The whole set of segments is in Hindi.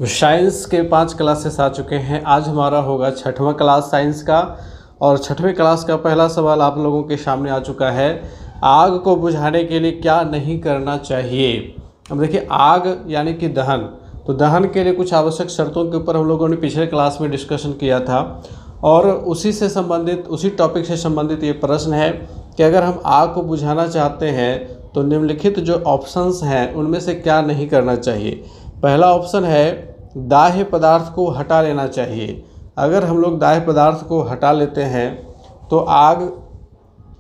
तो साइंस के 5 क्लासेस आ चुके हैं। आज हमारा होगा 6वां क्लास साइंस का, और 6वीं क्लास का पहला सवाल आप लोगों के सामने आ चुका है। आग को बुझाने के लिए क्या नहीं करना चाहिए। अब देखिए, आग यानी कि दहन, तो दहन के लिए कुछ आवश्यक शर्तों के ऊपर हम लोगों ने पिछले क्लास में डिस्कशन किया था, और उसी टॉपिक से संबंधित ये प्रश्न है कि अगर हम आग को बुझाना चाहते हैं तो निम्नलिखित जो ऑप्शंस हैं उनमें से क्या नहीं करना चाहिए। पहला ऑप्शन है दाह्य पदार्थ को हटा लेना चाहिए। अगर हम लोग दाह्य पदार्थ को हटा लेते हैं तो आग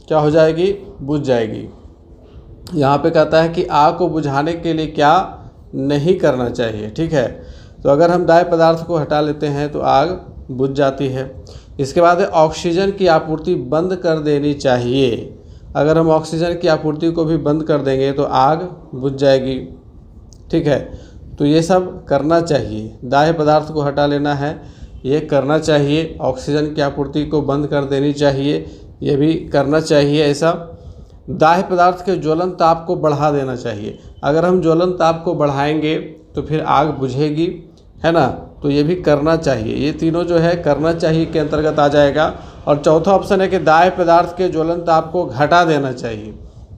क्या हो जाएगी, बुझ जाएगी। यहाँ पे कहता है कि आग को बुझाने के लिए क्या नहीं करना चाहिए। ठीक है, तो अगर हम दाह्य पदार्थ को हटा लेते हैं तो आग बुझ जाती है। इसके बाद है ऑक्सीजन की आपूर्ति बंद कर देनी चाहिए। अगर हम ऑक्सीजन की आपूर्ति को भी बंद कर देंगे तो आग बुझ जाएगी। ठीक है, तो ये सब करना चाहिए। दाह्य पदार्थ को हटा लेना है, ये करना चाहिए। ऑक्सीजन की आपूर्ति को बंद कर देनी चाहिए, ये भी करना चाहिए। ऐसा दाह्य पदार्थ के ज्वलन ताप को बढ़ा देना चाहिए। अगर हम ज्वलन ताप को बढ़ाएंगे तो फिर आग बुझेगी, है ना, तो ये भी करना चाहिए। ये तीनों जो है करना चाहिए के अंतर्गत आ जाएगा। और चौथा ऑप्शन है कि दाह्य पदार्थ के ज्वलन ताप को घटा देना चाहिए।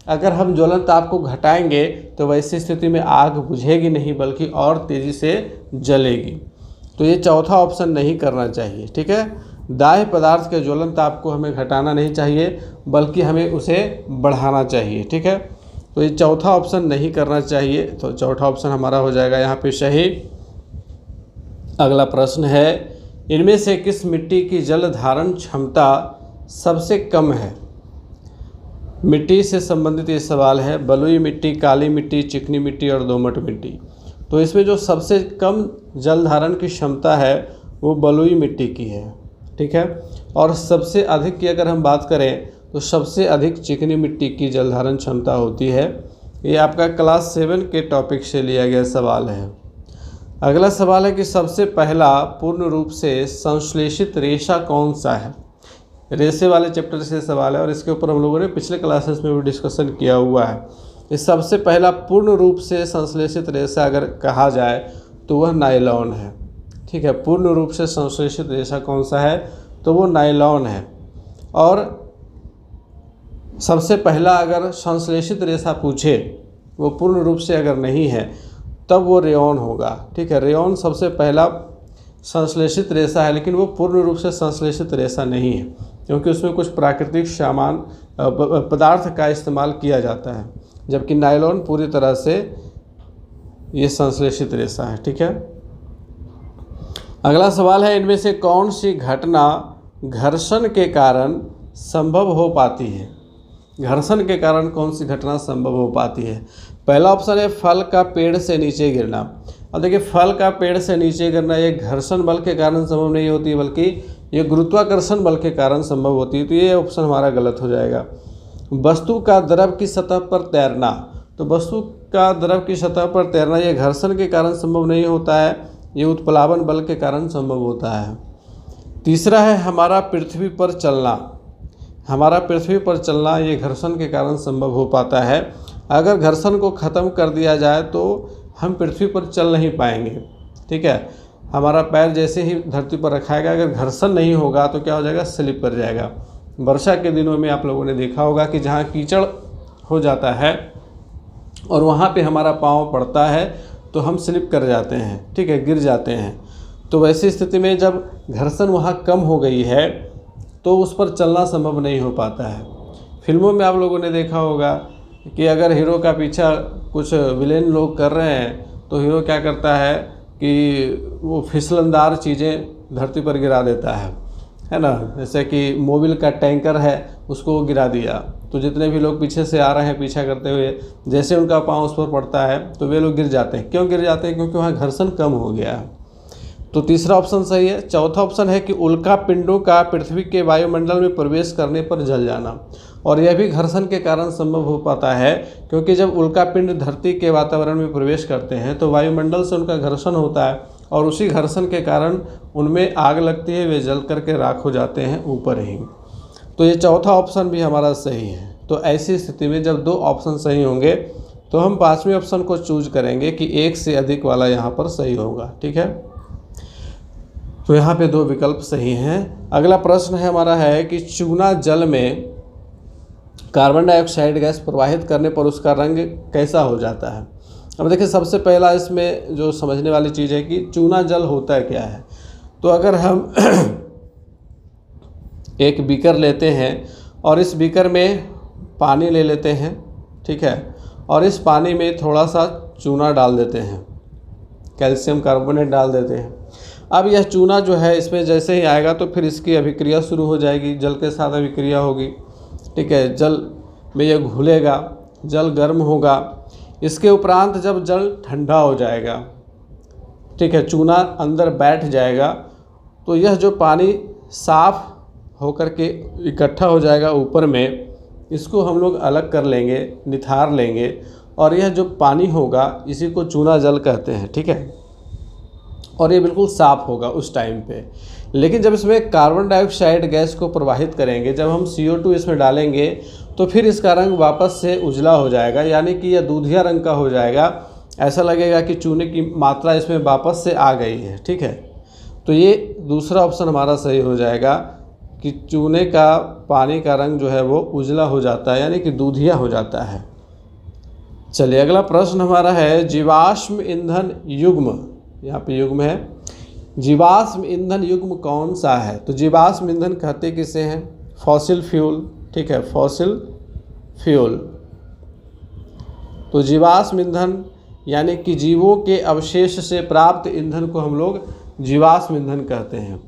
अगर हम ज्वलन ताप को घटाएंगे तो वैसी स्थिति में आग बुझेगी नहीं बल्कि और तेज़ी से जलेगी। तो ये चौथा ऑप्शन नहीं करना चाहिए। ठीक है, दाह्य पदार्थ के ज्वलन ताप को हमें घटाना नहीं चाहिए बल्कि हमें उसे बढ़ाना चाहिए। ठीक है, तो ये चौथा ऑप्शन नहीं करना चाहिए। तो चौथा ऑप्शन हमारा हो जाएगा यहाँ पे सही। अगला प्रश्न है, इनमें से किस मिट्टी की जल धारण क्षमता सबसे कम है। मिट्टी से संबंधित ये सवाल है। बलुई मिट्टी, काली मिट्टी, चिकनी मिट्टी और दोमट मिट्टी। तो इसमें जो सबसे कम जल धारण की क्षमता है वो बलुई मिट्टी की है। ठीक है, और सबसे अधिक की अगर हम बात करें तो सबसे अधिक चिकनी मिट्टी की जल धारण क्षमता होती है। ये आपका क्लास 7 के टॉपिक से लिया गया सवाल है। अगला सवाल है कि सबसे पहला पूर्ण रूप से संश्लेषित रेशा कौन सा है। रेशे वाले चैप्टर से सवाल है और इसके ऊपर हम लोगों ने पिछले क्लासेस में भी डिस्कशन किया हुआ है। इस सबसे पहला पूर्ण रूप से संश्लेषित रेशा अगर कहा जाए तो वह नायलॉन है। ठीक है, पूर्ण रूप से संश्लेषित रेशा कौन सा है तो वो नायलॉन है। और सबसे पहला अगर संश्लेषित रेशा पूछे, वो पूर्ण रूप से अगर नहीं है तब वो रेयॉन होगा। ठीक है, रेयॉन सबसे पहला संश्लेषित रेशा है, लेकिन वो पूर्ण रूप से संश्लेषित रेशा नहीं है क्योंकि उसमें कुछ प्राकृतिक सामान पदार्थ का इस्तेमाल किया जाता है, जबकि नायलॉन पूरी तरह से ये संश्लेषित रेशा है। ठीक है, अगला सवाल है, इनमें से कौन सी घटना घर्षण के कारण संभव हो पाती है। घर्षण के कारण कौन सी घटना संभव हो पाती है। पहला ऑप्शन है फल का पेड़ से नीचे गिरना। अब देखिए, फल का पेड़ से नीचे गिरना ये घर्षण बल के कारण संभव नहीं होती बल्कि ये गुरुत्वाकर्षण बल के कारण संभव होती है। तो ये ऑप्शन हमारा गलत हो जाएगा। वस्तु का द्रव की सतह पर तैरना, तो वस्तु का द्रव की सतह पर तैरना ये घर्षण के कारण संभव नहीं होता है, ये उत्प्लावन बल के कारण संभव होता है। तीसरा है हमारा पृथ्वी पर चलना। हमारा पृथ्वी पर चलना ये घर्षण के कारण संभव हो पाता है। अगर घर्षण को ख़त्म कर दिया जाए तो हम पृथ्वी पर चल नहीं पाएंगे। ठीक है, हमारा पैर जैसे ही धरती पर रखाएगा, अगर घर्षण नहीं होगा तो क्या हो जाएगा, स्लिप कर जाएगा। वर्षा के दिनों में आप लोगों ने देखा होगा कि जहाँ कीचड़ हो जाता है और वहाँ पे हमारा पाँव पड़ता है तो हम स्लिप कर जाते हैं। ठीक है, गिर जाते हैं। तो वैसी स्थिति में जब घर्षण वहाँ कम हो गई है तो उस पर चलना संभव नहीं हो पाता है। फिल्मों में आप लोगों ने देखा होगा कि अगर हीरो का पीछा कुछ विलेन लोग कर रहे हैं तो हीरो क्या करता है कि वो फिसलनदार चीज़ें धरती पर गिरा देता है ना। जैसे कि मोबिल का टैंकर है, उसको वो गिरा दिया, तो जितने भी लोग पीछे से आ रहे हैं पीछा करते हुए, जैसे उनका पाँव उस पर पड़ता है तो वे लोग गिर जाते हैं। क्यों गिर जाते हैं? क्योंकि वहाँ घर्षण कम हो गया है। तो तीसरा ऑप्शन सही है। चौथा ऑप्शन है कि उल्का पिंडों का पृथ्वी के वायुमंडल में प्रवेश करने पर जल जाना, और यह भी घर्षण के कारण संभव हो पाता है क्योंकि जब उल्का पिंड धरती के वातावरण में प्रवेश करते हैं तो वायुमंडल से उनका घर्षण होता है और उसी घर्षण के कारण उनमें आग लगती है, वे जल करके राख हो जाते हैं ऊपर ही। तो ये चौथा ऑप्शन भी हमारा सही है। तो ऐसी स्थिति में जब दो ऑप्शन सही होंगे तो हम पाँचवें ऑप्शन को चूज करेंगे कि एक से अधिक वाला यहाँ पर सही होगा। ठीक है, तो यहाँ पे दो विकल्प सही हैं। अगला प्रश्न है हमारा है कि चूना जल में कार्बन डाइऑक्साइड गैस प्रवाहित करने पर उसका रंग कैसा हो जाता है। अब देखिए, सबसे पहला इसमें जो समझने वाली चीज़ है कि चूना जल होता क्या है। तो अगर हम एक बीकर लेते हैं और इस बीकर में पानी ले लेते हैं, ठीक है, और इस पानी में थोड़ा सा चूना डाल देते हैं, कैल्शियम कार्बोनेट डाल देते हैं। अब यह चूना जो है इसमें जैसे ही आएगा तो फिर इसकी अभिक्रिया शुरू हो जाएगी, जल के साथ अभिक्रिया होगी। ठीक है, जल में यह घुलेगा, जल गर्म होगा। इसके उपरांत जब जल ठंडा हो जाएगा, ठीक है, चूना अंदर बैठ जाएगा, तो यह जो पानी साफ होकर के इकट्ठा हो जाएगा ऊपर में, इसको हम लोग अलग कर लेंगे, निथार लेंगे, और यह जो पानी होगा इसी को चूना जल कहते हैं। ठीक है, और ये बिल्कुल साफ़ होगा उस टाइम पे। लेकिन जब इसमें कार्बन डाइऑक्साइड गैस को प्रवाहित करेंगे, जब हम CO2 इसमें डालेंगे, तो फिर इसका रंग वापस से उजला हो जाएगा, यानी कि यह दूधिया रंग का हो जाएगा। ऐसा लगेगा कि चूने की मात्रा इसमें वापस से आ गई है। ठीक है, तो ये दूसरा ऑप्शन हमारा सही हो जाएगा कि चूने का पानी का रंग जो है वो उजला हो जाता है, यानी कि दूधिया हो जाता है। चलिए, अगला प्रश्न हमारा है जीवाश्म ईंधन युग्म, यहाँ पे युग्म है, जीवाश्म ईंधन युग्म कौन सा है। तो जीवाश्म ईंधन कहते किसे हैं, फॉसिल फ्यूल। ठीक है, फॉसिल फ्यूल। तो जीवाश्म ईंधन यानी कि जीवों के अवशेष से प्राप्त ईंधन को हम लोग जीवाश्म ईंधन कहते हैं।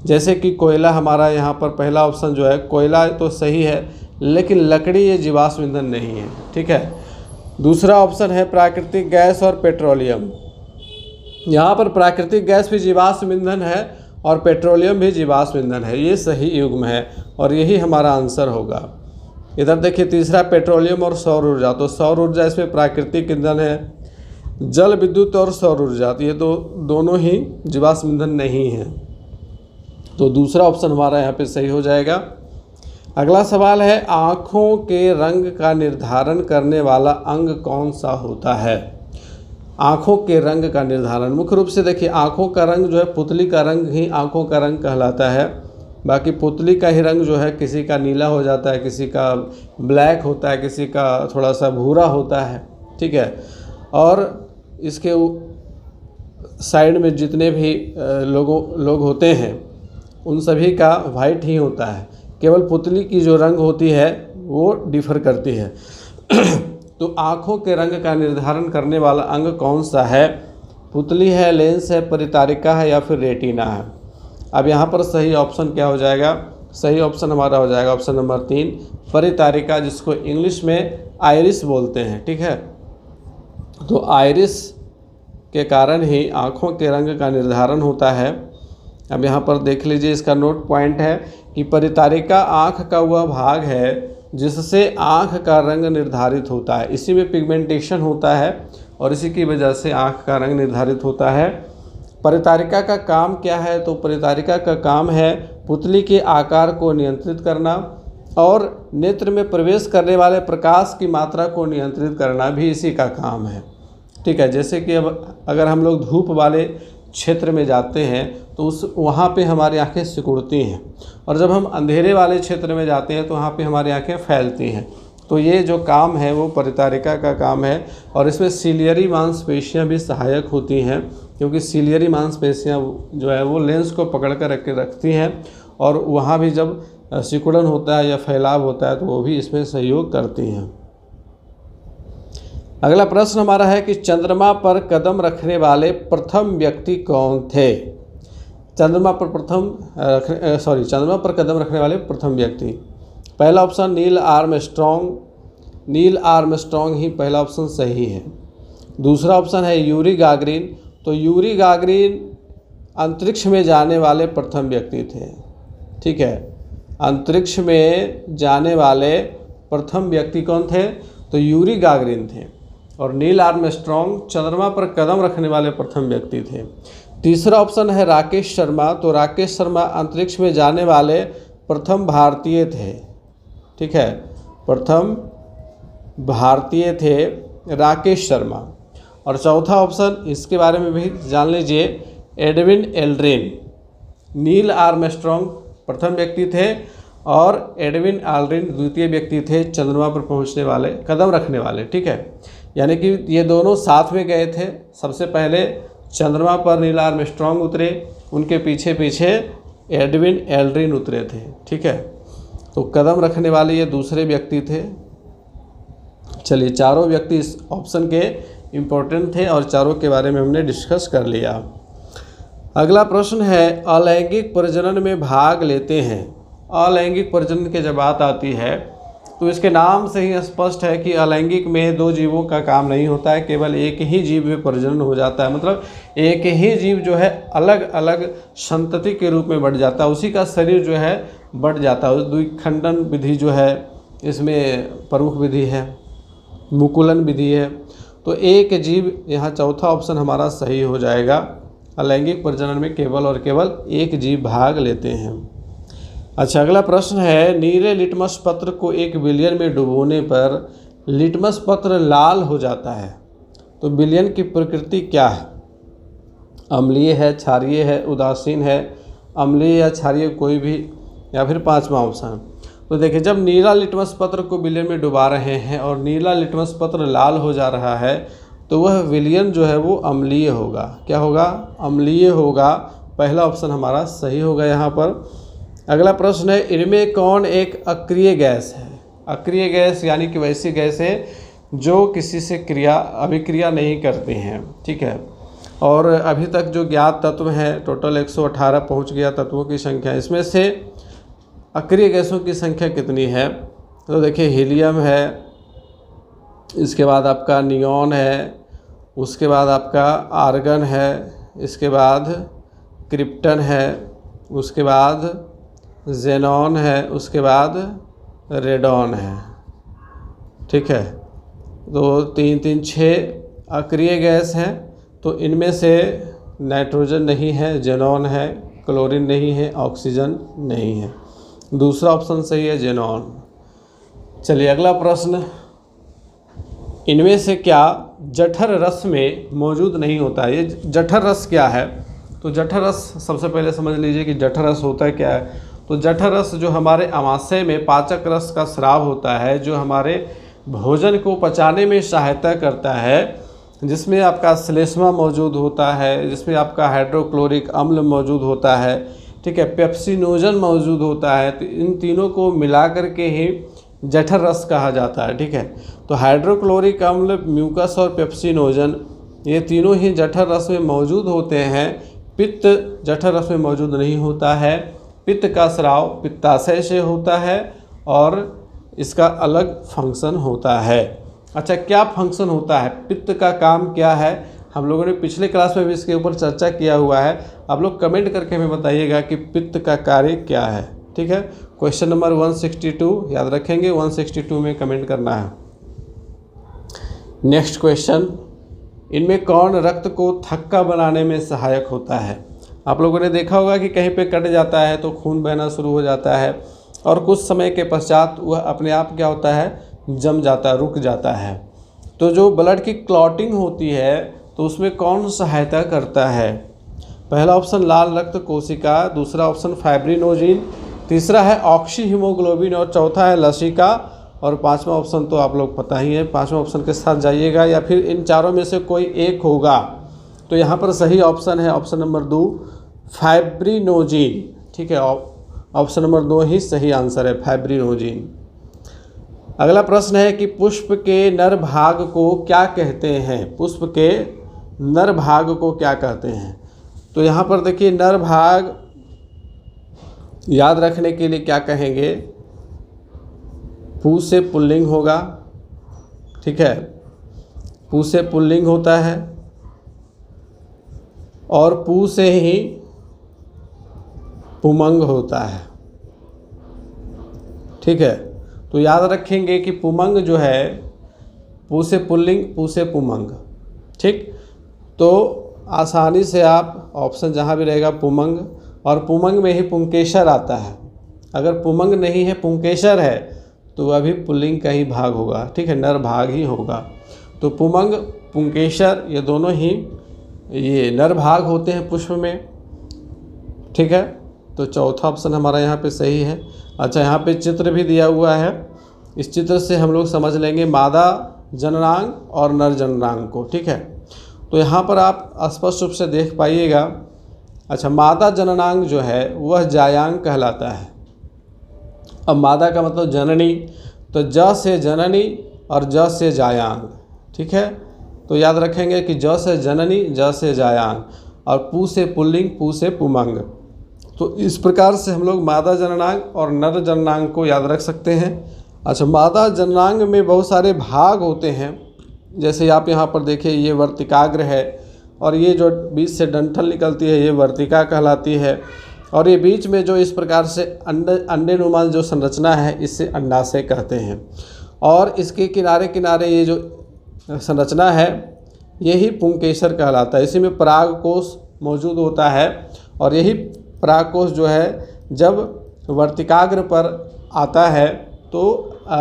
जैसे कि कोयला, हमारा यहाँ पर पहला ऑप्शन जो है कोयला तो सही है, लेकिन लकड़ी ये जीवाश्म ईंधन नहीं है। ठीक है, दूसरा ऑप्शन है प्राकृतिक गैस और पेट्रोलियम। यहाँ पर प्राकृतिक गैस भी जीवाश्म ईंधन है और पेट्रोलियम भी जीवाश्म ईंधन है। ये सही युग्म है और यही हमारा आंसर होगा। इधर देखिए, तीसरा पेट्रोलियम और सौर ऊर्जा। तो सौर ऊर्जा इसमें प्राकृतिक ईंधन है। जल विद्युत और सौर ऊर्जा, तो ये दोनों ही जीवाश्म ईंधन नहीं है। तो दूसरा ऑप्शन हमारा यहाँ पे सही हो जाएगा। अगला सवाल है आँखों के रंग का निर्धारण करने वाला अंग कौन सा होता है। आँखों के रंग का निर्धारण, मुख्य रूप से देखिए, आँखों का रंग जो है पुतली का रंग ही आँखों का रंग कहलाता है। बाकी पुतली का ही रंग जो है किसी का नीला हो जाता है, किसी का ब्लैक होता है, किसी का थोड़ा सा भूरा होता है। ठीक है, और इसके साइड में जितने भी लोग होते हैं उन सभी का वाइट ही होता है। केवल पुतली की जो रंग होती है वो डिफ़र करती है। तो आँखों के रंग का निर्धारण करने वाला अंग कौन सा है। पुतली है, लेंस है, परितारिका है या फिर रेटिना है। अब यहाँ पर सही ऑप्शन क्या हो जाएगा, सही ऑप्शन हमारा हो जाएगा ऑप्शन नंबर 3 परितारिका, जिसको इंग्लिश में आइरिस बोलते हैं। ठीक है, तो आइरिस के कारण ही आँखों के रंग का निर्धारण होता है। अब यहाँ पर देख लीजिए, इसका नोट पॉइंट है कि परितारिका आँख का वह भाग है जिससे आँख का रंग निर्धारित होता है। इसी में पिगमेंटेशन होता है और इसी की वजह से आँख का रंग निर्धारित होता है। परितारिका का काम क्या है, तो परितारिका का काम है पुतली के आकार को नियंत्रित करना और नेत्र में प्रवेश करने वाले प्रकाश की मात्रा को नियंत्रित करना भी इसी का काम है। ठीक है, जैसे कि अब अगर हम लोग धूप वाले क्षेत्र में जाते हैं तो वहाँ पे हमारी आंखें सिकुड़ती हैं, और जब हम अंधेरे वाले क्षेत्र में जाते हैं तो वहाँ पे हमारी आंखें फैलती हैं। तो ये जो काम है वो परितारिका का काम है, और इसमें सीलियरी मांसपेशियाँ भी सहायक होती हैं, क्योंकि सीलियरी मांसपेशियाँ जो है वो लेंस को पकड़ कर रखती हैं, और वहाँ भी जब सिकुड़न होता है या फैलाव होता है तो वो भी इसमें सहयोग करती हैं। अगला प्रश्न हमारा है कि चंद्रमा पर कदम रखने वाले प्रथम व्यक्ति कौन थे। चंद्रमा पर कदम रखने वाले प्रथम व्यक्ति, पहला option Neil Armstrong. Neil Armstrong ही पहला ऑप्शन सही है। दूसरा ऑप्शन है यूरी गागरिन। तो यूरी गागरिन अंतरिक्ष में जाने वाले प्रथम व्यक्ति थे। ठीक है, अंतरिक्ष में जाने वाले प्रथम व्यक्ति कौन थे, तो यूरी गागरिन थे। और नील आर्मस्ट्रॉन्ग चंद्रमा पर कदम रखने वाले प्रथम व्यक्ति थे। तीसरा ऑप्शन है राकेश शर्मा। तो राकेश शर्मा अंतरिक्ष में जाने वाले प्रथम भारतीय थे। ठीक है, प्रथम भारतीय थे। राकेश शर्मा। और चौथा ऑप्शन इसके बारे में भी जान लीजिए, एडविन एल्ड्रिन। नील आर्मस्ट्रॉन्ग प्रथम व्यक्ति थे और एडविन एल्ड्रिन द्वितीय व्यक्ति थे चंद्रमा पर पहुंचने वाले, कदम रखने वाले। ठीक है, यानी कि ये दोनों साथ में गए थे। सबसे पहले चंद्रमा पर नील आर्मस्ट्रॉन्ग उतरे, उनके पीछे पीछे एडविन एल्ड्रिन उतरे थे। ठीक है, तो कदम रखने वाले ये दूसरे व्यक्ति थे। चलिए, चारों व्यक्ति इस ऑप्शन के इम्पोर्टेंट थे और चारों के बारे में हमने डिस्कस कर लिया। अगला प्रश्न है, अलैंगिक प्रजनन में भाग लेते हैं। अलैंगिक प्रजनन की जब बात आती है तो इसके नाम से ही स्पष्ट है कि अलैंगिक में दो जीवों का काम नहीं होता है, केवल एक ही जीव में प्रजनन हो जाता है। मतलब एक ही जीव जो है अलग अलग संतति के रूप में बढ़ जाता है, उसी का शरीर जो है बढ़ जाता है। द्विखंडन विधि जो है इसमें प्रमुख विधि है, मुकुलन विधि है। तो एक जीव, यहाँ चौथा ऑप्शन हमारा सही हो जाएगा। अलैंगिक प्रजनन में केवल और केवल एक जीव भाग लेते हैं। अच्छा, अगला प्रश्न है, नीले लिटमस पत्र को 1 विलयन में डुबोने पर लिटमस पत्र लाल हो जाता है, तो विलयन की प्रकृति क्या है? अम्लीय है, क्षारीय है, उदासीन है, अम्लीय या क्षारीय कोई भी, या फिर पांचवा ऑप्शन। तो देखिए, जब नीला लिटमस पत्र को विलयन में डुबा रहे हैं और नीला लिटमस पत्र लाल हो जा रहा है, तो वह विलयन जो है वो अम्लीय होगा। क्या होगा? अम्लीय होगा। पहला ऑप्शन हमारा सही होगा यहाँ पर। अगला प्रश्न है, इनमें कौन एक अक्रिय गैस है? अक्रिय गैस यानी कि वैसी गैस है जो किसी से अभिक्रिया नहीं करती हैं। ठीक है, और अभी तक जो ज्ञात तत्व हैं टोटल 118 पहुंच गया तत्वों की संख्या। इसमें से अक्रिय गैसों की संख्या कितनी है? तो देखिए, हीलियम है, इसके बाद आपका नियॉन है, उसके बाद आपका आर्गन है, इसके बाद क्रिप्टन है, उसके बाद जेनॉन है, उसके बाद रेडॉन है। ठीक है, तो 3 3 6 अक्रिय गैस हैं। तो इनमें से नाइट्रोजन नहीं है, जेनॉन है, क्लोरीन नहीं है, ऑक्सीजन नहीं है। दूसरा ऑप्शन सही है, जेनॉन। चलिए, अगला प्रश्न, इनमें से क्या जठर रस में मौजूद नहीं होता है? ये जठर रस क्या है? तो जठर रस सबसे पहले समझ लीजिए कि जठर रस होता है क्या है। तो जठर रस जो हमारे आमाशय में पाचक रस का स्राव होता है, जो हमारे भोजन को पचाने में सहायता करता है, जिसमें आपका श्लेष्मा मौजूद होता है, जिसमें आपका हाइड्रोक्लोरिक अम्ल मौजूद होता है, ठीक है, पेप्सिनोजन मौजूद होता है। तो इन तीनों को मिला करके ही जठर रस कहा जाता है। ठीक है, तो हाइड्रोक्लोरिक अम्ल, म्यूकस और पेप्सिनोजन, ये तीनों ही जठर रस में मौजूद होते हैं। पित्त जठर रस में मौजूद नहीं होता है। पित्त का स्राव पित्ताशय से होता है और इसका अलग फंक्शन होता है। अच्छा, क्या फंक्शन होता है? पित्त का काम क्या है? हम लोगों ने पिछले क्लास में भी इसके ऊपर चर्चा किया हुआ है। आप लोग कमेंट करके हमें बताइएगा कि पित्त का कार्य क्या है। ठीक है, क्वेश्चन नंबर 162 याद रखेंगे, 162 में कमेंट करना है। नेक्स्ट क्वेश्चन, इनमें कौन रक्त को थक्का बनाने में सहायक होता है? आप लोगों ने देखा होगा कि कहीं पे कट जाता है तो खून बहना शुरू हो जाता है और कुछ समय के पश्चात वह अपने आप क्या होता है, जम जाता है, रुक जाता है। तो जो ब्लड की क्लॉटिंग होती है तो उसमें कौन सहायता करता है? पहला ऑप्शन लाल रक्त कोशिका, दूसरा ऑप्शन फाइब्रिनोजिन, तीसरा है ऑक्सी हीमोग्लोबिन और चौथा है लसिका, और पांचवा ऑप्शन तो आप लोग पता ही है, पांचवा ऑप्शन के साथ जाइएगा या फिर इन चारों में से कोई एक होगा। तो यहाँ पर सही ऑप्शन है ऑप्शन नंबर 2 फाइब्रिनोजिन। ठीक है, ऑप्शन नंबर 2 ही सही आंसर है, फाइब्रिनोजिन। अगला प्रश्न है कि पुष्प के नर भाग को क्या कहते हैं? पुष्प के नर भाग को क्या कहते हैं? तो यहाँ पर देखिए, नर भाग याद रखने के लिए क्या कहेंगे, पू से पुल्लिंग होगा। ठीक है, पू से पुल्लिंग होता है और पू से ही पुमंग होता है। ठीक है, तो याद रखेंगे कि पुमंग जो है पू से पुल्लिंग, पू से पुमंग। ठीक, तो आसानी से आप ऑप्शन जहाँ भी रहेगा पुमंग, और पुमंग में ही पुंकेसर आता है। अगर पुमंग नहीं है, पुंकेसर है, तो वह भी पुल्लिंग का ही भाग होगा। ठीक है, नर भाग ही होगा। तो पुमंग, पुंकेसर ये दोनों ही ये नर भाग होते हैं पुष्प में। ठीक है, तो चौथा ऑप्शन हमारा यहाँ पे सही है। अच्छा, यहाँ पे चित्र भी दिया हुआ है, इस चित्र से हम लोग समझ लेंगे मादा जननांग और नर जननांग को। ठीक है, तो यहाँ पर आप स्पष्ट रूप से देख पाइएगा। अच्छा, मादा जननांग जो है वह जायांग कहलाता है। अब मादा का मतलब जननी, तो ज से जननी और ज से जायांग। ठीक है, तो याद रखेंगे कि ज से जननी, ज से जायांग और पू से पुल्लिंग, पू से पुमंग। तो इस प्रकार से हम लोग मादा जननांग और नर जननांग को याद रख सकते हैं। अच्छा, मादा जननांग में बहुत सारे भाग होते हैं, जैसे आप यहाँ पर देखिए ये वर्तिकाग्र है और ये जो बीच से डंठल निकलती है ये वर्तिका कहलाती है, और ये बीच में जो इस प्रकार से अंडे नुमा जो संरचना है इसे अंडाशय कहते हैं, और इसके किनारे किनारे ये जो संरचना है यही पुंकेसर कहलाता है। इसी में परागकोश मौजूद होता है, और यही परागकोश जो है जब वर्तिकाग्र पर आता है तो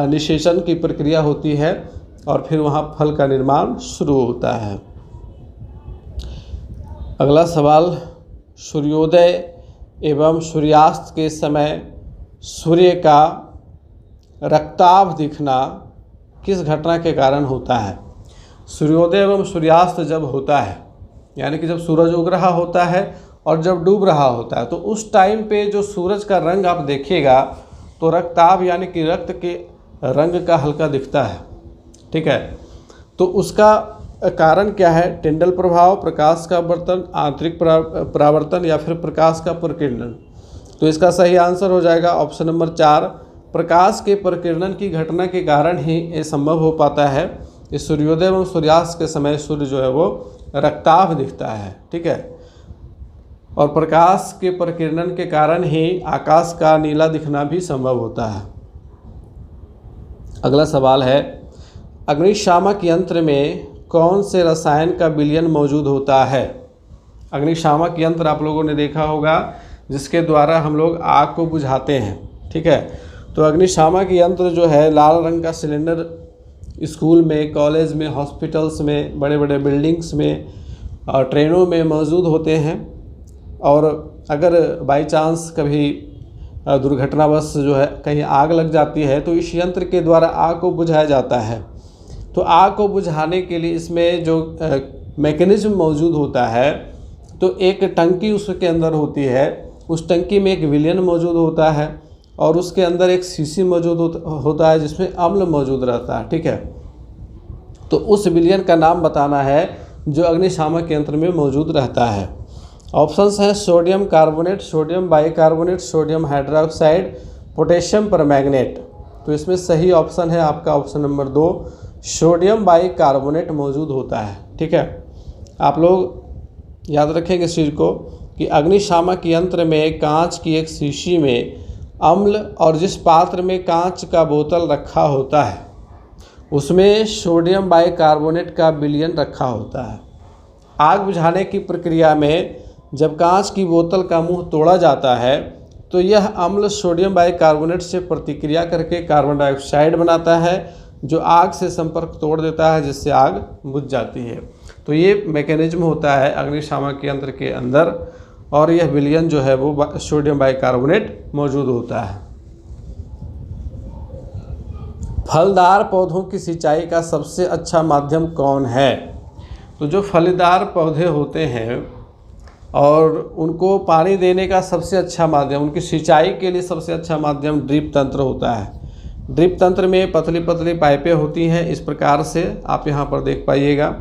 निषेचन की प्रक्रिया होती है और फिर वहाँ फल का निर्माण शुरू होता है। अगला सवाल, सूर्योदय एवं सूर्यास्त के समय सूर्य का रक्ताभ दिखना किस घटना के कारण होता है? सूर्योदय एवं सूर्यास्त जब होता है, यानी कि जब सूरज उग रहा होता है और जब डूब रहा होता है, तो उस टाइम पे जो सूरज का रंग आप देखिएगा तो रक्ताभ यानी कि रक्त के रंग का हल्का दिखता है। ठीक है, तो उसका कारण क्या है? टिंडल प्रभाव, प्रकाश का अपवर्तन, आंतरिक परावर्तन या फिर प्रकाश का प्रकीर्णन। तो इसका सही आंसर हो जाएगा ऑप्शन नंबर 4, प्रकाश के प्रकीर्णन की घटना के कारण ही ये संभव हो पाता है। इस सूर्योदय एवं सूर्यास्त के समय सूर्य जो है वो रक्ताभ दिखता है। ठीक है, और प्रकाश के प्रकीर्णन के कारण ही आकाश का नीला दिखना भी संभव होता है। अगला सवाल है, अग्निशामक यंत्र में कौन से रसायन का विलयन मौजूद होता है? अग्निशामक यंत्र आप लोगों ने देखा होगा जिसके द्वारा हम लोग आग को बुझाते हैं। ठीक है, तो अग्निशामक यंत्र जो है लाल रंग का सिलेंडर स्कूल में, कॉलेज में, हॉस्पिटल्स में, बड़े बड़े बिल्डिंग्स में और ट्रेनों में मौजूद होते हैं। और अगर बाई चांस कभी दुर्घटनावश जो है कहीं आग लग जाती है तो इस यंत्र के द्वारा आग को बुझाया जाता है। तो आग को बुझाने के लिए इसमें जो मैकेनिज्म मौजूद होता है, तो एक टंकी उसके अंदर होती है, उस टंकी में एक विलयन मौजूद होता है और उसके अंदर एक शीशी मौजूद होता है जिसमें अम्ल मौजूद रहता है। ठीक है, तो उस विलयन का नाम बताना है जो अग्निशामक यंत्र में मौजूद रहता है। ऑप्शंस हैं sodium carbonate, sodium bicarbonate, sodium hydroxide, potassium permanganate. तो इसमें सही ऑप्शन है आपका ऑप्शन नंबर 2, सोडियम बाइकार्बोनेट मौजूद होता है। ठीक है, आप लोग याद रखेंगे इस चीज़ को कि अग्निशामक यंत्र में कांच की एक शीशी में अम्ल और जिस पात्र में कांच का बोतल रखा होता है उसमें सोडियम बाइकार्बोनेट का विलयन रखा होता है। आग बुझाने की प्रक्रिया में जब कांच की बोतल का मुंह तोड़ा जाता है तो यह अम्ल सोडियम बाइकार्बोनेट से प्रतिक्रिया करके कार्बन डाइऑक्साइड बनाता है जो आग से संपर्क तोड़ देता है जिससे आग बुझ जाती है। तो ये मैकेनिज्म होता है अग्निशामक यंत्र के अंदर और यह विलयन जो है वो सोडियम बाइकार्बोनेट मौजूद होता है। फलदार पौधों की सिंचाई का सबसे अच्छा माध्यम कौन है? तो जो फलदार पौधे होते हैं और उनको पानी देने का सबसे अच्छा माध्यम, उनकी सिंचाई के लिए सबसे अच्छा माध्यम ड्रिप तंत्र होता है। ड्रिप तंत्र में पतली पतली पाइपें होती हैं, इस प्रकार से आप यहाँ पर देख पाइएगा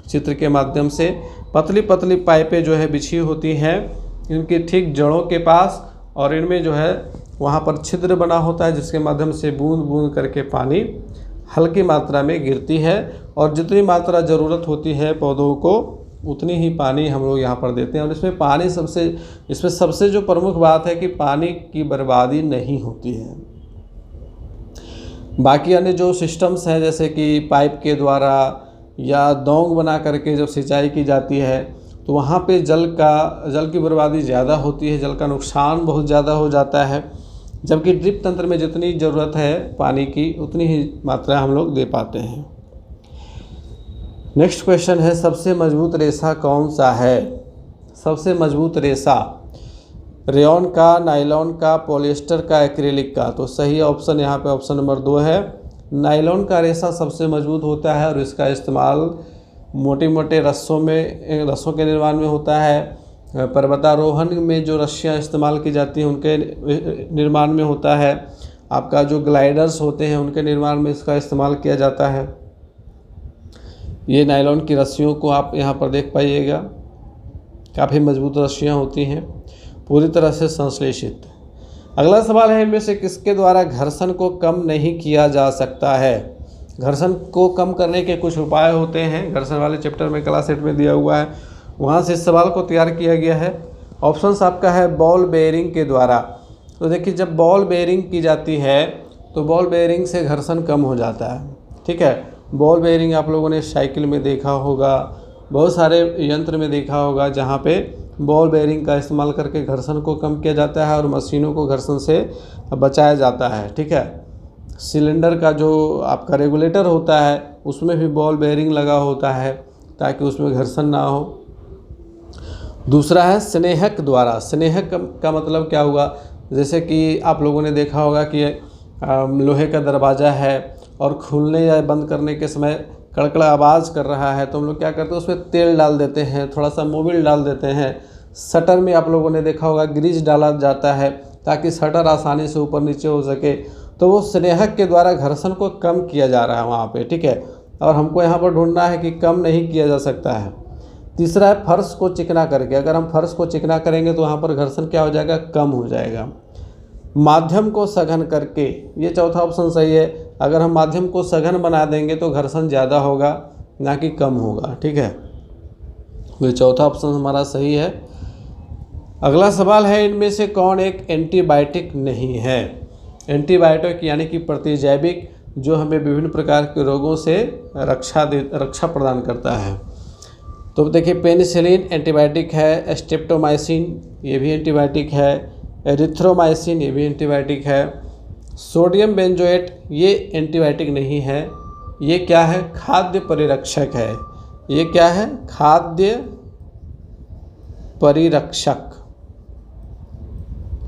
चित्र के माध्यम से। पतली पतली पाइपें जो है बिछी होती हैं इनकी ठीक जड़ों के पास, और इनमें जो है वहाँ पर छिद्र बना होता है जिसके माध्यम से बूंद बूंद करके पानी हल्की मात्रा में गिरती है, और जितनी मात्रा ज़रूरत होती है पौधों को उतनी ही पानी हम लोग यहाँ पर देते हैं। और इसमें सबसे जो प्रमुख बात है कि पानी की बर्बादी नहीं होती है। बाकी अन्य जो सिस्टम्स हैं जैसे कि पाइप के द्वारा या डोंग बना करके जब सिंचाई की जाती है तो वहाँ पे जल की बर्बादी ज़्यादा होती है, जल का नुकसान बहुत ज़्यादा हो जाता है, जबकि ड्रिप तंत्र में जितनी ज़रूरत है पानी की उतनी ही मात्रा हम लोग दे पाते हैं। नेक्स्ट क्वेश्चन है, सबसे मजबूत रेशा कौन सा है? सबसे मजबूत रेशा रेयॉन का, नायलॉन का, पॉलिएस्टर का, एक्रिलिक का। तो सही ऑप्शन यहाँ पे ऑप्शन नंबर 2 है। नायलॉन का रेशा सबसे मजबूत होता है और इसका इस्तेमाल मोटे मोटे रस्सों के निर्माण में होता है। पर्वतारोहण में जो रस्सियाँ इस्तेमाल की जाती हैं उनके निर्माण में होता है। आपका जो ग्लाइडर्स होते हैं उनके निर्माण में इसका इस्तेमाल किया जाता है। ये नायलॉन की रस्सियों को आप यहाँ पर देख पाइएगा, काफ़ी मजबूत रस्सियाँ होती हैं, पूरी तरह से संश्लेषित। अगला सवाल है, इनमें से किसके द्वारा घर्षण को कम नहीं किया जा सकता है? घर्षण को कम करने के कुछ उपाय होते हैं, घर्षण वाले चैप्टर में क्लास 8 में दिया हुआ है, वहाँ से इस सवाल को तैयार किया गया है। ऑप्शंस आपका है बॉल बेयरिंग के द्वारा। तो देखिए, जब बॉल बेयरिंग की जाती है तो बॉल बेयरिंग से घर्षण कम हो जाता है। ठीक है, बॉल बेयरिंग आप लोगों ने साइकिल में देखा होगा, बहुत सारे यंत्र में देखा होगा जहाँ पे बॉल बेयरिंग का इस्तेमाल करके घर्षण को कम किया जाता है और मशीनों को घर्षण से बचाया जाता है। ठीक है, सिलेंडर का जो आपका रेगुलेटर होता है उसमें भी बॉल बेयरिंग लगा होता है ताकि उसमें घर्षण ना हो। दूसरा है स्नेहक द्वारा। स्नेहक का मतलब क्या हुआ? जैसे कि आप लोगों ने देखा होगा कि लोहे का दरवाज़ा है और खुलने या बंद करने के समय कड़कड़ा आवाज़ कर रहा है, तो हम लोग क्या करते हैं, उसमें तेल डाल देते हैं, थोड़ा सा मोबिल डाल देते हैं। शटर में आप लोगों ने देखा होगा ग्रीस डाला जाता है ताकि शटर आसानी से ऊपर नीचे हो सके। तो वो स्नेहक के द्वारा घर्षण को कम किया जा रहा है वहाँ पे। ठीक है, और हमको यहाँ पर ढूंढना है कि कम नहीं किया जा सकता है। तीसरा है फर्श को चिकना करके। अगर हम फर्श को चिकना करेंगे तो वहाँ पर घर्षण क्या हो जाएगा? कम हो जाएगा। माध्यम को सघन करके, ये चौथा ऑप्शन सही है। अगर हम माध्यम को सघन बना देंगे तो घर्षण ज़्यादा होगा ना कि कम होगा। ठीक है, ये चौथा ऑप्शन हमारा सही है। अगला सवाल है, इनमें से कौन एक एंटीबायोटिक नहीं है? एंटीबायोटिक यानी कि प्रतिजैविक, जो हमें विभिन्न प्रकार के रोगों से रक्षा प्रदान करता है। तो देखिए, पेनिसिलिन एंटीबायोटिक है, स्ट्रेप्टोमाइसिन ये भी एंटीबायोटिक है, एरिथ्रोमाइसिन ये भी एंटीबायोटिक है, सोडियम बेंजोएट ये एंटीबायोटिक नहीं है। ये क्या है? खाद्य परिरक्षक है। ये क्या है? खाद्य परिरक्षक।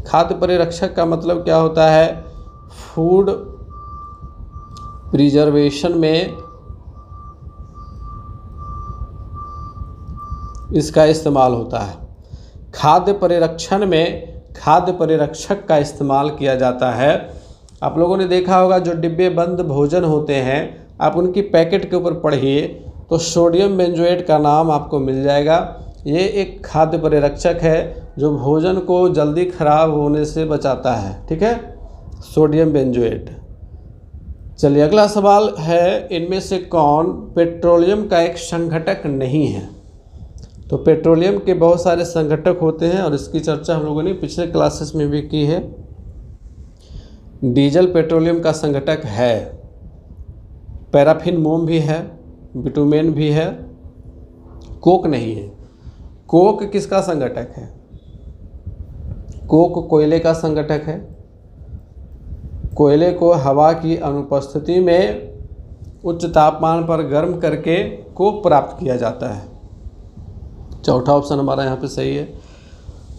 खाद्य परिरक्षक का मतलब क्या होता है? फूड प्रिजर्वेशन में इसका इस्तेमाल होता है। खाद्य परिरक्षण में खाद्य परिरक्षक का इस्तेमाल किया जाता है। आप लोगों ने देखा होगा जो डिब्बे बंद भोजन होते हैं, आप उनकी पैकेट के ऊपर पढ़िए तो सोडियम बेंजोएट का नाम आपको मिल जाएगा। ये एक खाद्य परिरक्षक है जो भोजन को जल्दी खराब होने से बचाता है। ठीक है, सोडियम बेंजोएट। चलिए, अगला सवाल है, इनमें से कौन पेट्रोलियम का एक संघटक नहीं है? तो पेट्रोलियम के बहुत सारे संघटक होते हैं और इसकी चर्चा हम लोगों ने पिछले क्लासेस में भी की है। डीजल पेट्रोलियम का संघटक है, पैराफिन मोम भी है, बिटुमेन भी है, कोक नहीं है। कोक किसका संघटक है? कोक कोयले का संघटक है। कोयले को हवा की अनुपस्थिति में उच्च तापमान पर गर्म करके कोक प्राप्त किया जाता है। चौथा ऑप्शन हमारा यहाँ पे सही है।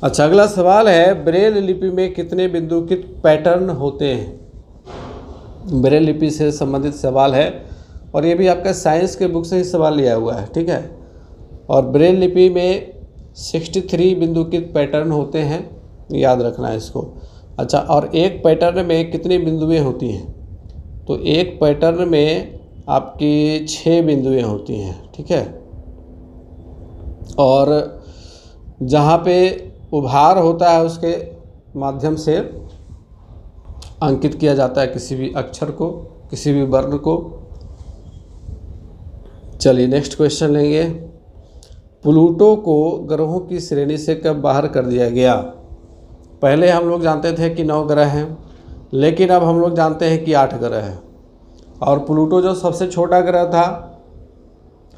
अच्छा, अगला सवाल है, ब्रेल लिपि में कितने बिंदुकित पैटर्न होते हैं? ब्रेल लिपि से संबंधित सवाल है और ये भी आपका साइंस के बुक से ही सवाल लिया हुआ है। ठीक है, और ब्रेल लिपि में 63 बिंदुकित पैटर्न होते हैं, याद रखना है इसको। अच्छा, और एक पैटर्न में कितनी बिंदुएं होती हैं? तो एक पैटर्न में आपकी 6 बिंदुएं होती हैं। ठीक है, और जहाँ पे उभार होता है उसके माध्यम से अंकित किया जाता है किसी भी अक्षर को, किसी भी वर्ण को। चलिए, नेक्स्ट क्वेश्चन लेंगे। प्लूटो को ग्रहों की श्रेणी से कब बाहर कर दिया गया? पहले हम लोग जानते थे कि 9 ग्रह हैं, लेकिन अब हम लोग जानते हैं कि 8 ग्रह हैं। और प्लूटो जो सबसे छोटा ग्रह था,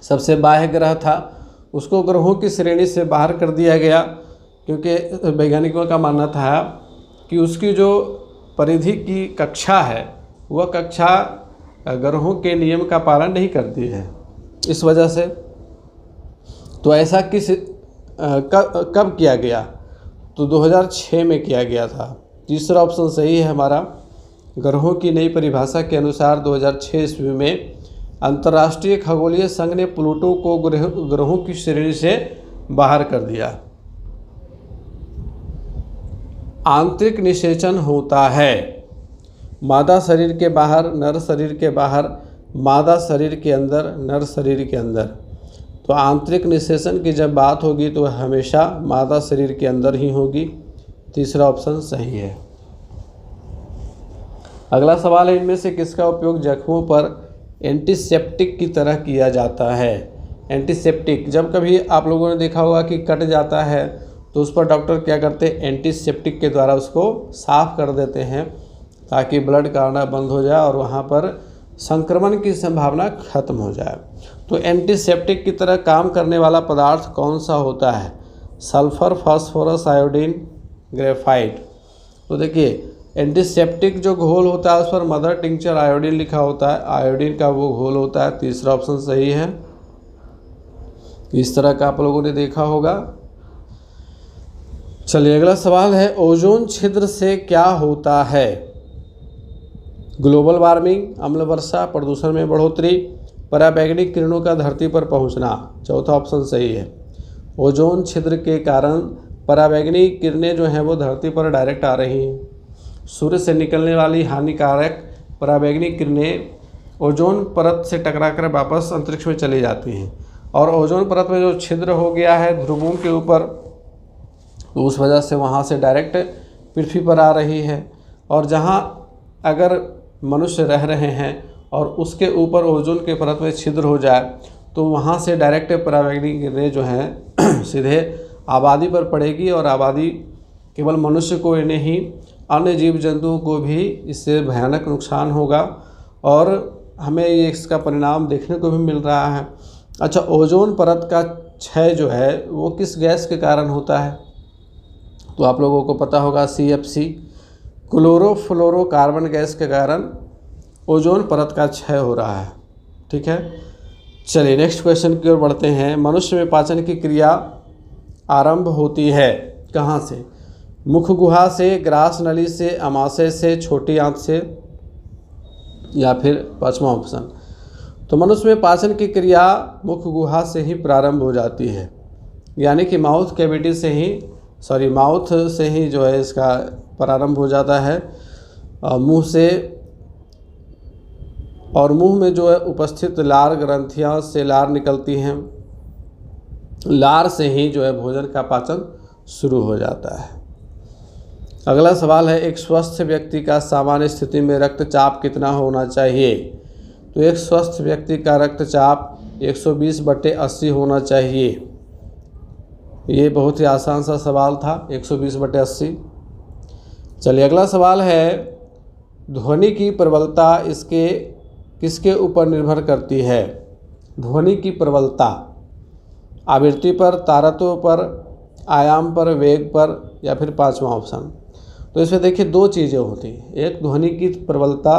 सबसे बाह्य ग्रह था, उसको ग्रहों की श्रेणी से बाहर कर दिया गया क्योंकि वैज्ञानिकों का मानना था कि उसकी जो परिधि की कक्षा है वह कक्षा ग्रहों के नियम का पालन नहीं करती है। इस वजह से। तो ऐसा कब किया गया? तो 2006 में किया गया था। तीसरा ऑप्शन सही है हमारा। ग्रहों की नई परिभाषा के अनुसार 2006 ईस्वी में अंतर्राष्ट्रीय खगोलीय संघ ने प्लूटो को ग्रहों की श्रेणी से बाहर कर दिया। आंतरिक निषेचन होता है मादा शरीर के बाहर, नर शरीर के बाहर, मादा शरीर के अंदर, नर शरीर के अंदर। तो आंतरिक निषेचन की जब बात होगी तो हमेशा मादा शरीर के अंदर ही होगी। तीसरा ऑप्शन सही है। अगला सवाल है, इनमें से किसका उपयोग जख्मों पर एंटीसेप्टिक की तरह किया जाता है? एंटीसेप्टिक, जब कभी आप लोगों ने देखा होगा कि कट जाता है तो उस पर डॉक्टर क्या करते हैं? एंटीसेप्टिक के द्वारा उसको साफ कर देते हैं ताकि ब्लड का आना बंद हो जाए और वहाँ पर संक्रमण की संभावना खत्म हो जाए। तो एंटीसेप्टिक की तरह काम करने वाला पदार्थ कौन सा होता है? Sulphur, phosphorus, iodine, graphite. तो देखिए एंटीसेप्टिक जो घोल होता है उस पर मदर टिंचर आयोडीन लिखा होता है, आयोडीन का वो घोल होता है। तीसरा ऑप्शन सही है। इस तरह का आप लोगों ने देखा होगा। चलिए अगला सवाल है, ओजोन छिद्र से क्या होता है? ग्लोबल वार्मिंग, अम्ल वर्षा, प्रदूषण में बढ़ोतरी, पराबैंगनी किरणों का धरती पर पहुंचना। चौथा ऑप्शन सही है। ओजोन छिद्र के कारण पराबैंगनी किरणें जो हैं वो धरती पर डायरेक्ट आ रही हैं। सूर्य से निकलने वाली हानिकारक पराबैंगनी किरणें ओजोन परत से टकराकर वापस अंतरिक्ष में चली जाती हैं और ओजोन परत में जो छिद्र हो गया है ध्रुवों के ऊपर, तो उस वजह से वहाँ से डायरेक्ट पृथ्वी पर आ रही है। और जहाँ अगर मनुष्य रह रहे हैं और उसके ऊपर ओजोन के परत में छिद्र हो जाए तो वहाँ से डायरेक्ट पराबैंगनी किरणें जो हैं सीधे आबादी पर पड़ेगी और आबादी केवल मनुष्य को ही नहीं अन्य जीव जंतुओं को भी इससे भयानक नुकसान होगा और हमें ये इसका परिणाम देखने को भी मिल रहा है। अच्छा, ओजोन परत का क्षय जो है वो किस गैस के कारण होता है? तो आप लोगों को पता होगा CFC, क्लोरोफ्लोरोकार्बन गैस के कारण ओजोन परत का क्षय हो रहा है। ठीक है, चलिए नेक्स्ट क्वेश्चन की ओर बढ़ते हैं। मनुष्य में पाचन की क्रिया आरंभ होती है कहाँ से? मुख गुहा से, ग्रास नली से, अमाशय से, छोटी आंत से, या फिर पांचवा ऑप्शन। तो मनुष्य में पाचन की क्रिया मुख गुहा से ही प्रारंभ हो जाती है, यानी कि माउथ कैविटी से ही माउथ से ही जो है इसका प्रारंभ हो जाता है मुंह से। और मुंह में जो है उपस्थित लार ग्रंथियां से लार निकलती हैं, लार से ही जो है भोजन का पाचन शुरू हो जाता है। अगला सवाल है, एक स्वस्थ व्यक्ति का सामान्य स्थिति में रक्तचाप कितना होना चाहिए? तो एक स्वस्थ व्यक्ति का रक्तचाप 120/80 होना चाहिए। ये बहुत ही आसान सा सवाल था, 120/80। चलिए अगला सवाल है, ध्वनि की प्रबलता इसके किसके ऊपर निर्भर करती है? ध्वनि की प्रबलता आवृत्ति पर, तारत्व पर, आयाम पर, वेग पर, या फिर पांचवा ऑप्शन। तो इसमें देखिए दो चीज़ें होती हैं, एक ध्वनि की प्रबलता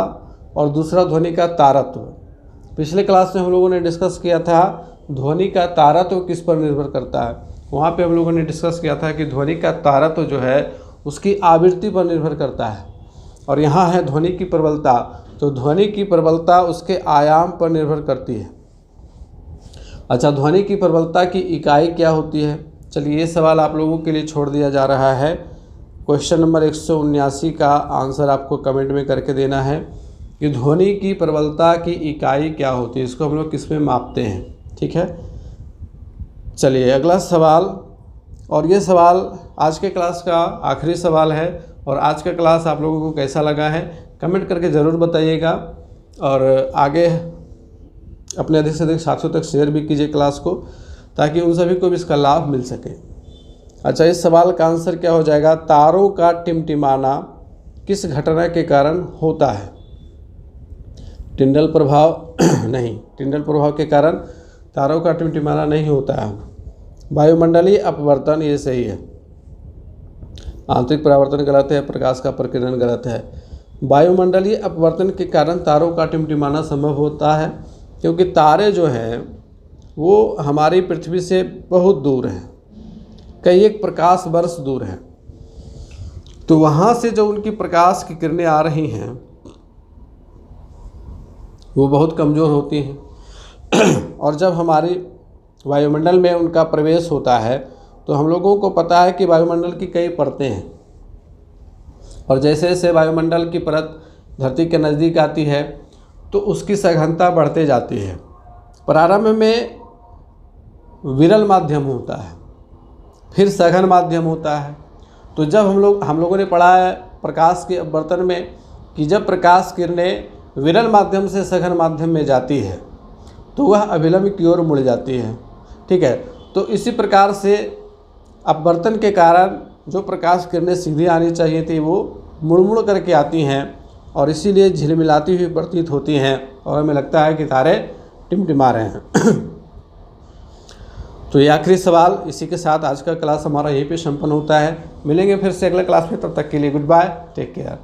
और दूसरा ध्वनि का तारत्व। पिछले क्लास में हम लोगों ने डिस्कस किया था ध्वनि का तारत्व किस पर निर्भर करता है। वहाँ पे हम लोगों ने डिस्कस किया था कि ध्वनि का तारत्व जो है उसकी आवृत्ति पर निर्भर करता है, और यहाँ है ध्वनि की प्रबलता। तो ध्वनि की प्रबलता उसके आयाम पर निर्भर करती है। अच्छा, ध्वनि की प्रबलता की इकाई क्या होती है? चलिए ये सवाल आप लोगों के लिए छोड़ दिया जा रहा है। क्वेश्चन नंबर 179 का आंसर आपको कमेंट में करके देना है कि ध्वनि की प्रबलता की इकाई क्या होती है, इसको हम लोग किस में मापते हैं। ठीक है, चलिए अगला सवाल, और ये सवाल आज के क्लास का आखिरी सवाल है। और आज का क्लास आप लोगों को कैसा लगा है कमेंट करके ज़रूर बताइएगा, और आगे अपने अधिक से अधिक साथियों तक शेयर भी कीजिए क्लास को, ताकि उन सभी को भी इसका लाभ मिल सके। अच्छा, इस सवाल का आंसर क्या हो जाएगा? तारों का टिमटिमाना किस घटना के कारण होता है? टिंडल प्रभाव नहीं, टिंडल प्रभाव के कारण तारों का टिमटिमाना नहीं होता है। वायुमंडलीय अपवर्तन, ये सही है। आंतरिक परावर्तन गलत है, प्रकाश का प्रकीर्णन गलत है। वायुमंडलीय अपवर्तन के कारण तारों का टिमटिमाना संभव होता है, क्योंकि तारे जो हैं वो हमारी पृथ्वी से बहुत दूर है, कई एक प्रकाश वर्ष दूर है। तो वहाँ से जो उनकी प्रकाश की किरणें आ रही हैं वो बहुत कमज़ोर होती हैं और जब हमारी वायुमंडल में उनका प्रवेश होता है तो हम लोगों को पता है कि वायुमंडल की कई परतें हैं, और जैसे जैसे वायुमंडल की परत धरती के नज़दीक आती है तो उसकी सघनता बढ़ते जाती है। प्रारंभ में विरल माध्यम होता है, फिर सघन माध्यम होता है। तो जब हम लोगों ने पढ़ा है प्रकाश के अपवर्तन में कि जब प्रकाश किरणें विरल माध्यम से सघन माध्यम में जाती है तो वह अभिलंब की ओर मुड़ जाती है। ठीक है, तो इसी प्रकार से अपवर्तन के कारण जो प्रकाश किरणें सीधी आनी चाहिए थी वो मुड़ मुड़ करके आती हैं और इसीलिए झिलमिलाती हुई प्रतीत होती हैं और हमें लगता है कि तारे टिमटिमा रहे हैं। तो ये आखिरी सवाल, इसी के साथ आज का क्लास हमारा यहीं पे संपन्न होता है। मिलेंगे फिर से अगले क्लास में, तब तक के लिए गुड बाय, टेक केयर।